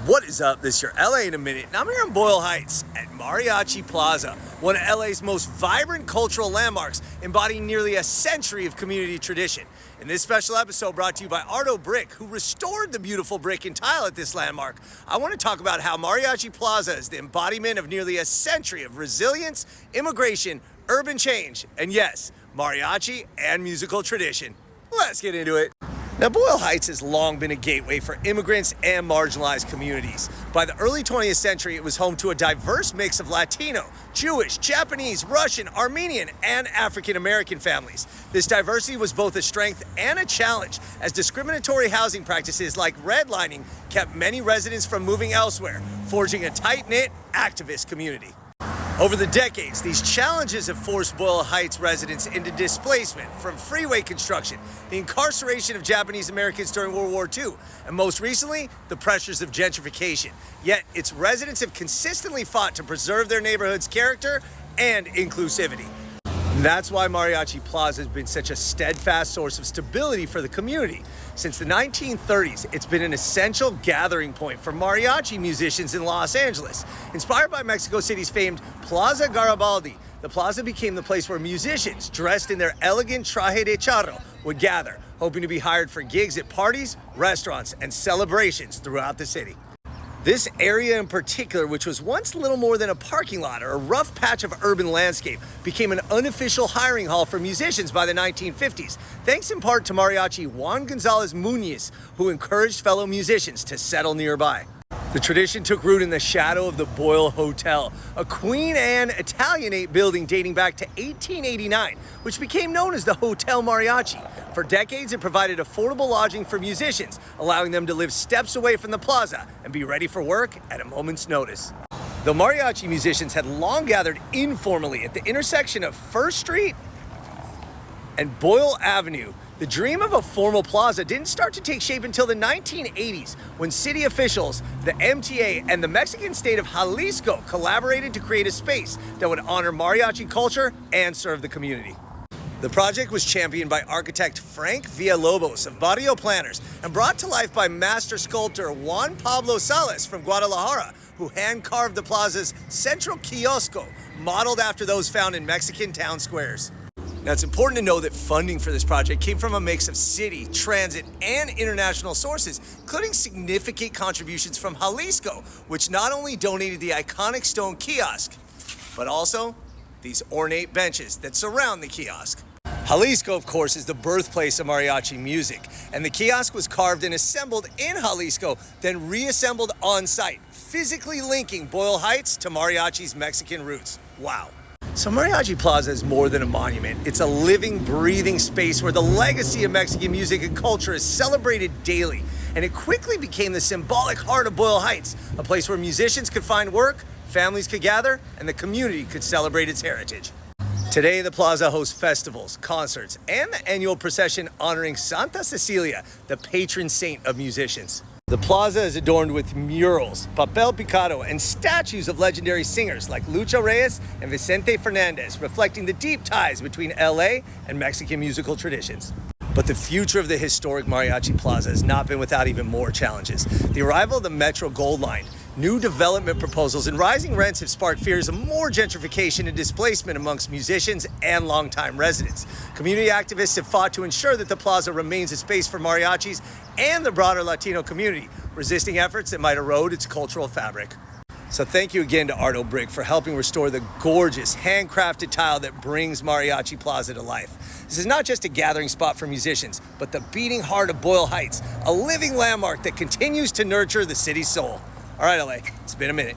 What is up? This is your LA in a minute, and I'm here in Boyle Heights at Mariachi Plaza, one of LA's most vibrant cultural landmarks, embodying nearly a century of community tradition. In this special episode brought to you by Arto Brick, who restored the beautiful brick and tile at this landmark, I want to talk about how Mariachi Plaza is the embodiment of nearly a century of resilience, immigration, urban change, and yes, mariachi and musical tradition. Let's get into it. Now, Boyle Heights has long been a gateway for immigrants and marginalized communities. By the early 20th century, it was home to a diverse mix of Latino, Jewish, Japanese, Russian, Armenian, and African American families. This diversity was both a strength and a challenge, as discriminatory housing practices like redlining kept many residents from moving elsewhere, forging a tight-knit activist community. Over the decades, these challenges have forced Boyle Heights residents into displacement, from freeway construction, the incarceration of Japanese Americans during World War II, and most recently, the pressures of gentrification. Yet, its residents have consistently fought to preserve their neighborhood's character and inclusivity. And that's why Mariachi Plaza has been such a steadfast source of stability for the community. Since the 1930s, it's been an essential gathering point for mariachi musicians in Los Angeles. Inspired by Mexico City's famed Plaza Garibaldi, the plaza became the place where musicians, dressed in their elegant traje de charro, would gather, hoping to be hired for gigs at parties, restaurants, and celebrations throughout the city. This area in particular, which was once little more than a parking lot or a rough patch of urban landscape, became an unofficial hiring hall for musicians by the 1950s, thanks in part to mariachi Juan Gonzalez Muñiz, who encouraged fellow musicians to settle nearby. The tradition took root in the shadow of the Boyle Hotel, a Queen Anne Italianate building dating back to 1889, which became known as the Hotel Mariachi. For decades, it provided affordable lodging for musicians, allowing them to live steps away from the plaza and be ready for work at a moment's notice. The mariachi musicians had long gathered informally at the intersection of First Street and Boyle Avenue. The dream of a formal plaza didn't start to take shape until the 1980s, when city officials, the MTA, and the Mexican state of Jalisco collaborated to create a space that would honor mariachi culture and serve the community. The project was championed by architect Frank Villalobos of Barrio Planners and brought to life by master sculptor Juan Pablo Salas from Guadalajara, who hand-carved the plaza's central kiosco, modeled after those found in Mexican town squares. Now, it's important to know that funding for this project came from a mix of city, transit, and international sources, including significant contributions from Jalisco, which not only donated the iconic stone kiosk, but also these ornate benches that surround the kiosk. Jalisco, of course, is the birthplace of mariachi music, and the kiosk was carved and assembled in Jalisco, then reassembled on site, physically linking Boyle Heights to mariachi's Mexican roots. Wow. So Mariachi Plaza is more than a monument. It's a living, breathing space where the legacy of Mexican music and culture is celebrated daily. And it quickly became the symbolic heart of Boyle Heights, a place where musicians could find work, families could gather, and the community could celebrate its heritage. Today, the plaza hosts festivals, concerts, and the annual procession honoring Santa Cecilia, the patron saint of musicians. The plaza is adorned with murals, papel picado, and statues of legendary singers like Lucha Reyes and Vicente Fernandez, reflecting the deep ties between LA and Mexican musical traditions. But the future of the historic Mariachi Plaza has not been without even more challenges. The arrival of the Metro Gold Line, new development proposals, and rising rents have sparked fears of more gentrification and displacement amongst musicians and longtime residents. Community activists have fought to ensure that the plaza remains a space for mariachis and the broader Latino community, resisting efforts that might erode its cultural fabric. So thank you again to Arto Brick for helping restore the gorgeous handcrafted tile that brings Mariachi Plaza to life. This is not just a gathering spot for musicians, but the beating heart of Boyle Heights, a living landmark that continues to nurture the city's soul. All right, LA, it's been a minute.